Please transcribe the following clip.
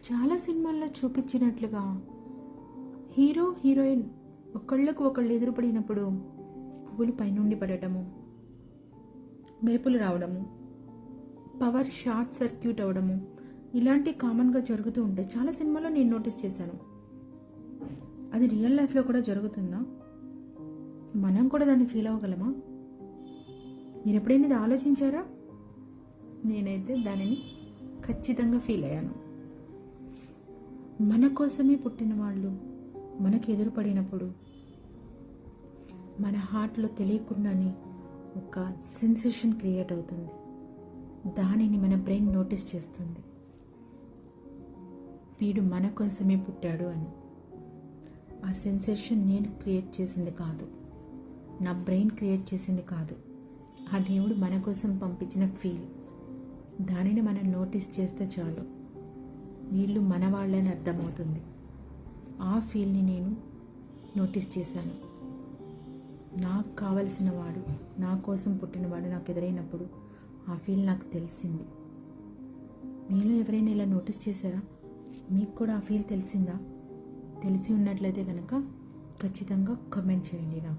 చాలా సినిమాల్లో చూపించినట్లుగా hero heroine ఒకళ్ళకు ఒకళ్ళు ఎదురుపడినప్పుడు పువ్వులు పైనుండి పడటము, మెరుపులు రావడము, పవర్ షార్ట్ సర్క్యూట్ అవ్వడము, ఇలాంటి కామన్గా జరుగుతూ ఉంటాయి. చాలా సినిమాల్లో నేను నోటీస్ చేశాను. అది రియల్ లైఫ్లో కూడా జరుగుతుందా? మనం కూడా దాన్ని ఫీల్ అవ్వగలమా? మీరు ఎప్పుడైనా ఇది ఆలోచించారా? నేనైతే దానిని ఖచ్చితంగా ఫీల్ అయ్యాను. మన కోసమే పుట్టిన వాళ్ళు మనకు ఎదురుపడినప్పుడు మన హార్ట్లో తెలియకుండానే ఒక సెన్సేషన్ క్రియేట్ అవుతుంది. దానిని మన బ్రెయిన్ నోటీస్ చేస్తుంది, వీడు మన కోసమే పుట్టాడు అని. ఆ సెన్సేషన్ నేను క్రియేట్ చేసింది కాదు, నా బ్రెయిన్ క్రియేట్ చేసింది కాదు. ఆ దేవుడు మన కోసం పంపించిన ఫీల్. దానిని మనం నోటీస్ చేస్తే చాలు, వీళ్ళు మన వాళ్ళని అర్థమవుతుంది. ఆ ఫీల్ని నేను నోటీస్ చేశాను. నాకు కావలసిన వాడు, నా కోసం పుట్టినవాడు నాకు ఎదురైనప్పుడు ఆ ఫీల్ నాకు తెలిసింది. మీలో ఎవరైనా ఇలా నోటీస్ చేశారా? మీకు కూడా ఆ ఫీల్ తెలిసిందా? తెలిసి ఉన్నట్లయితే కనుక ఖచ్చితంగా కామెంట్ చేయండి నాకు.